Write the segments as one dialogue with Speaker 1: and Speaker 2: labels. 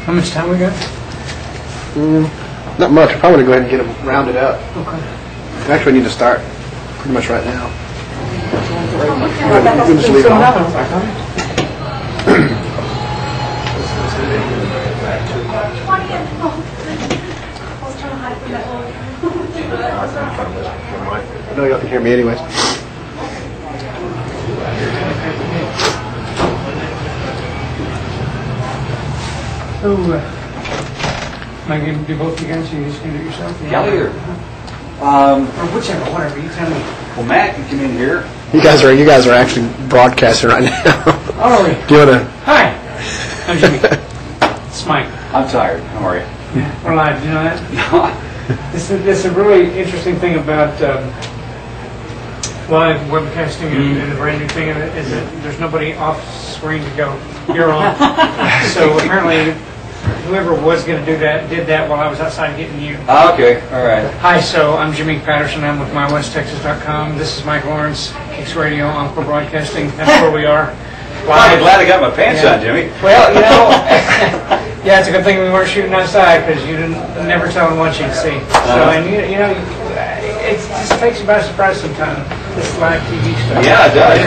Speaker 1: How much time we got?
Speaker 2: Not much. I probably want to go ahead and get them rounded up.
Speaker 1: Okay.
Speaker 2: Actually, we need to start pretty much right now.
Speaker 1: We
Speaker 2: can just leave it on. I know y'all can hear me anyways.
Speaker 1: So, am I going to do both you guys, or you just going to do it yourself?
Speaker 3: Yeah, here.
Speaker 1: Or whichever, whatever, you tell me.
Speaker 3: Well, Matt can come in here.
Speaker 2: You guys are actually broadcasting right now.
Speaker 1: Oh, really?
Speaker 2: Do you want to?
Speaker 1: Hi. I'm Jimmy. It's Mike.
Speaker 3: I'm tired. How are you?
Speaker 1: We're live. Do you know that? This is a really interesting thing about live webcasting and the brand new thing of it is that there's nobody off screen to go, you're on. So apparently whoever was going to do that did that while I was outside getting you.
Speaker 3: Okay, all right.
Speaker 1: Hi, so I'm Jimmy Patterson. I'm with mywesttexas.com. This is Mike Lawrence, X Radio, Encore Broadcasting. That's where we are.
Speaker 3: Well, I'm glad I got my pants on, Jimmy.
Speaker 1: Well, you know, yeah, it's a good thing we weren't shooting outside because you never telling what you'd see. So, and you know, it just takes you by surprise sometimes, this live TV stuff.
Speaker 3: Yeah, it does.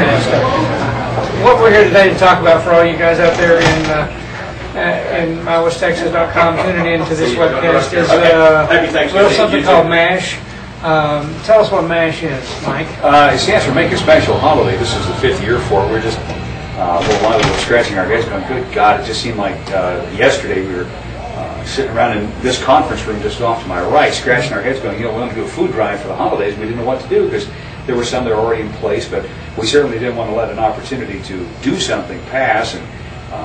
Speaker 1: What we're here today to talk about for all you guys out there in mywesttexas.com tuning in to this webcast is something called MASH. Tell us what MASH is, Mike.
Speaker 3: It stands for Make a Special Holiday. This is the 5th year for it. We're just a while ago scratching our heads going, good God, it just seemed like yesterday we were sitting around in this conference room just off to my right, scratching our heads going, you know, we want to do a food drive for the holidays. We didn't know what to do because there were some that were already in place, but we certainly didn't want to let an opportunity to do something pass. And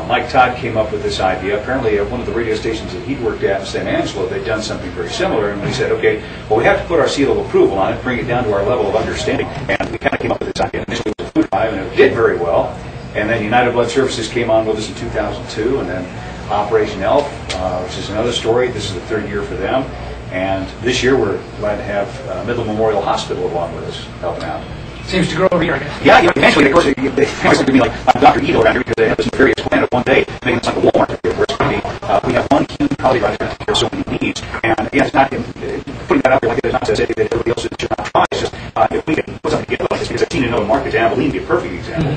Speaker 3: Mike Todd came up with this idea. Apparently at one of the radio stations that he'd worked at in San Angelo, they'd done something very similar, and we said, okay, well, we have to put our seal of approval on it, bring it down to our level of understanding, and we kind of came up with this idea. Initially it was a food drive, and it did very well, and then United Blood Services came on with us in 2002, and then Operation ELF, which is another story. This is the 3rd year for them, and this year we're glad to have Midland Memorial Hospital along with us, helping out.
Speaker 1: Seems to grow every year, I guess.
Speaker 3: Yeah, eventually, of course, they always look at me like I'm Dr. Ito around here because they have this nefarious plan of one day making it like a Walmart up here. Where it's going to be, we have one huge holiday drive to take care of so many needs. And again, it's not putting that out there like it is not to say that everybody else should not try. It's just if we can put something together like this, because I've seen another market, and Abilene would be a perfect example.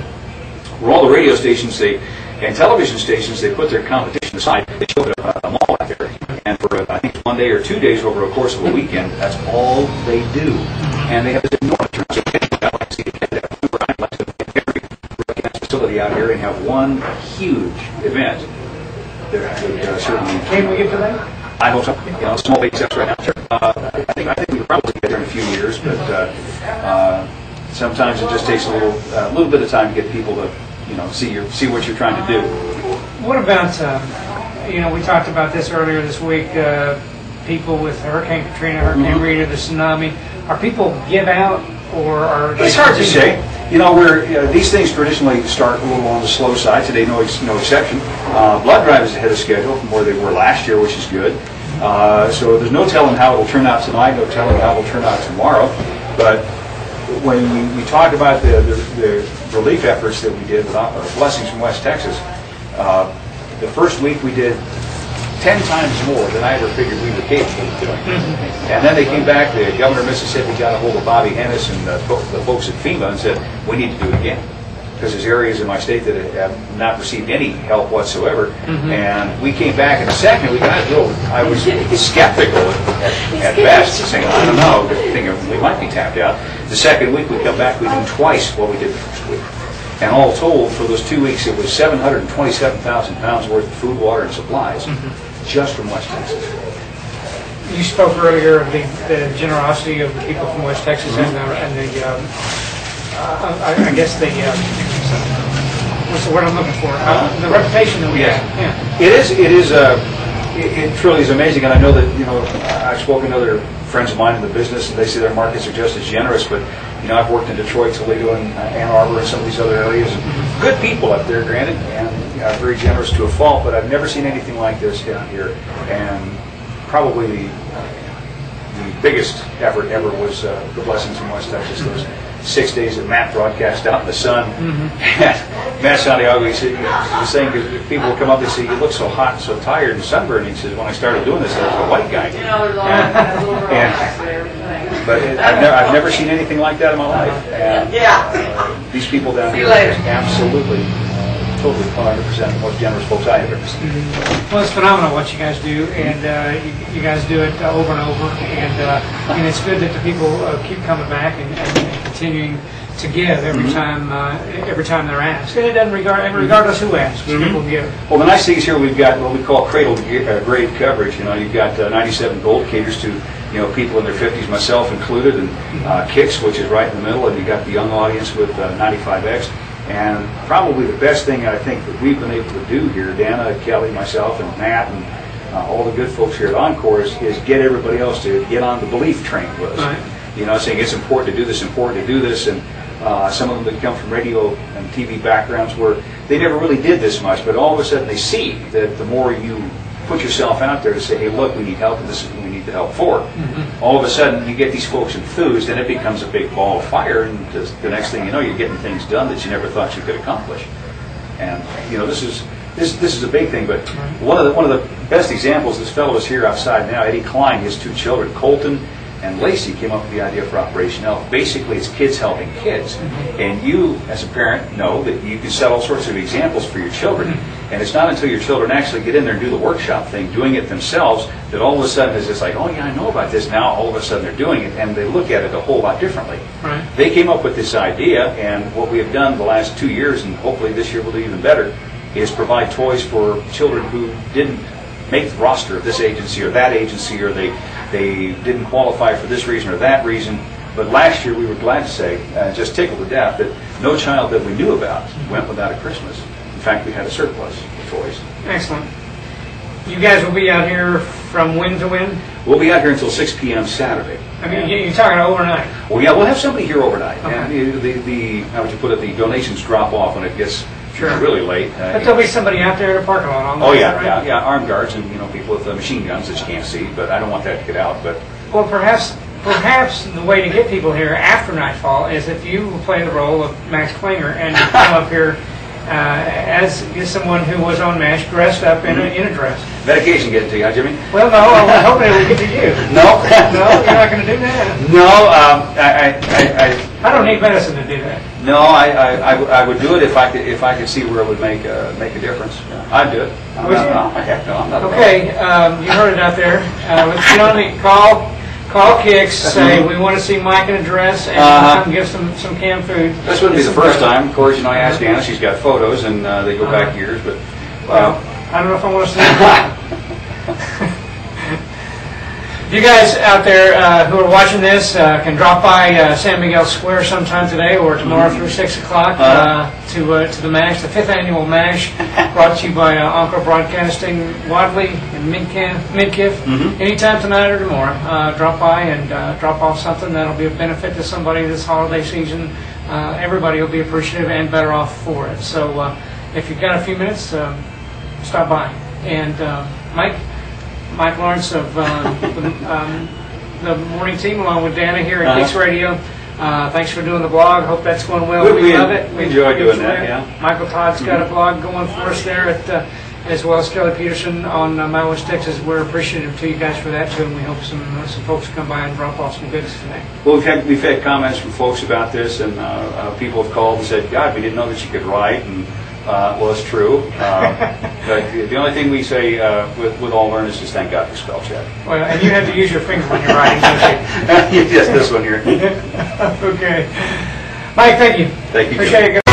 Speaker 3: Where all the radio stations and television stations, they put their competition aside. They show it at a mall out there. And for, I think, 1 day or 2 days over a course of a weekend, that's all they do. And they have this enormous turnout. So I'd like to see I'd like to get every broadcast facility out here and have one huge event that would certainly...
Speaker 1: Can we get to that?
Speaker 3: I hope so. You know, small baby steps right now. Sure. I think we could probably get there in a few years, but sometimes it just takes a little bit of time to get people to, you know, see what you're trying to do.
Speaker 1: What about, you know, we talked about this earlier this week, people with Hurricane Katrina, Hurricane Rita, the tsunami. Are people give out, or are they...
Speaker 3: It's hard to say. You know, these things traditionally start a little on the slow side. Today, no exception. Blood drive is ahead of schedule from where they were last year, which is good. So there's no telling how it will turn out tonight, no telling how it will turn out tomorrow. But when we talk about the relief efforts that we did with Blessings from West Texas, the first week we did 10 times more than I ever figured we were capable of doing. And then they came back, the governor of Mississippi got a hold of Bobby Hennis and the folks at FEMA and said, we need to do it again. Because there's areas in my state that have not received any help whatsoever. And we came back in a second, I was skeptical at best, saying, I don't know, thinking we might be tapped out. The second week we come back, we do twice what we did the first week. And all told, for those 2 weeks, it was 727,000 pounds worth of food, water, and supplies, just from West Texas.
Speaker 1: You spoke earlier of the generosity of the people from West Texas and the I guess what's the word I'm looking for? The reputation that we have. Yeah.
Speaker 3: It truly is amazing, and I know that, you know, I've spoken to other friends of mine in the business, and they say their markets are just as generous. But you know, I've worked in Detroit, Toledo, and Ann Arbor, and some of these other areas. Good people up there, granted, and very generous to a fault. But I've never seen anything like this down here. And probably the biggest effort ever was the Blessings in West Texas. Those 6 days that Matt broadcast out in the sun. And Matt Santiago, he was saying, because people would come up and say, you look so hot and so tired and sunburned. He says, when I started doing this, I was a white guy. But I've never seen anything like that in my life. And these people down here are just absolutely, totally 100% the most generous folks I have ever seen.
Speaker 1: Well, it's phenomenal what you guys do, and you guys do it over and over, and it's good that the people keep coming back and continuing to give every time they're asked. And it doesn't regardless who asks, people give.
Speaker 3: Well, the nice thing is here we've got what we call cradle to grave coverage. You know, you've got 97 Gold caters to people in their 50s, myself included, and Kicks, which is right in the middle, and you've got the young audience with 95X. And probably the best thing I think that we've been able to do here, Dana, Kelly, myself, and Matt, and all the good folks here at Encore, is get everybody else to get on the belief train with us. Right. Saying it's important to do this, and some of them that come from radio and TV backgrounds where they never really did this much, but all of a sudden they see that the more you put yourself out there to say, hey, look, we need help, and this is what we need the help for. All of a sudden, you get these folks enthused, and it becomes a big ball of fire, and just the next thing you know, you're getting things done that you never thought you could accomplish. And this is a big thing. But one of the best examples, this fellow is here outside now, Eddie Klein, his two children, Colton and Lacey, came up with the idea for Operation Elf. Basically, it's kids helping kids. And you, as a parent, know that you can set all sorts of examples for your children. And it's not until your children actually get in there and do the workshop thing, doing it themselves, that all of a sudden it's just like, oh yeah, I know about this. Now all of a sudden they're doing it, and they look at it a whole lot differently. Right. They came up with this idea, and what we have done the last 2 years, and hopefully this year we'll do even better, is provide toys for children who didn't make the roster of this agency or that agency, or they didn't qualify for this reason or that reason. But last year we were glad to say, just tickled to death, that no child that we knew about went without a Christmas. In fact, we had a surplus of toys.
Speaker 1: Excellent. You guys will be out here from when to when?
Speaker 3: We'll be out here until 6 p.m. Saturday.
Speaker 1: I mean, you're talking overnight?
Speaker 3: Well, yeah, we'll have somebody here overnight.
Speaker 1: Okay.
Speaker 3: And how would you put it, the donations drop off when it gets really late.
Speaker 1: But there'll be somebody out there at the parking lot.
Speaker 3: Oh, yeah, yeah, armed guards and people with machine guns that you can't see, but I don't want that to get out. But
Speaker 1: well, perhaps the way to get people here after nightfall is if you play the role of Max Klinger and you come up here as someone who was on MASH dressed up in a dress.
Speaker 3: Medication getting to you, huh, Jimmy?
Speaker 1: Well, no, I was hoping it would get to you.
Speaker 3: No.
Speaker 1: No, you're not going to do that.
Speaker 3: No,
Speaker 1: I don't need medicine to do that.
Speaker 3: No, I would do it if I could see where it would make a difference. I'd do it.
Speaker 1: Would you?
Speaker 3: Heck no, I'm not.
Speaker 1: Okay, you heard it out there. Let's get on the call Kicks, say we want to see Mike in a dress, and come give some canned food.
Speaker 3: This wouldn't be the first time. Of course, I asked Anna, she's got photos, and they go back years, but...
Speaker 1: Well, I don't know if I want to see them. You guys out there who are watching this can drop by San Miguel Square sometime today or tomorrow through 6 o'clock to the MASH, the 5th annual MASH, brought to you by Encore Broadcasting, Wadley and Midkiff. Anytime tonight or tomorrow, drop by and drop off something that'll be a benefit to somebody this holiday season. Everybody will be appreciative and better off for it. So if you've got a few minutes, stop by. And Mike Lawrence of the morning team, along with Dana here at Kicks Radio. Thanks for doing the blog. Hope that's going well. We love it.
Speaker 3: We enjoy doing that. Yeah.
Speaker 1: Michael Todd's got a blog going for us there, as well as Kelly Patterson on West Texas. We're appreciative to you guys for that too, and we hope some folks come by and drop off some goodies today.
Speaker 3: Well, we've had comments from folks about this, and people have called and said, "God, we didn't know that you could write." And well, it's true. But the only thing we say with all learners is thank God for spell check.
Speaker 1: Well, and you have to use your finger when you're writing, don't you?
Speaker 3: Yes, this one here.
Speaker 1: Okay. Mike, thank you.
Speaker 3: Thank you.
Speaker 1: Appreciate it.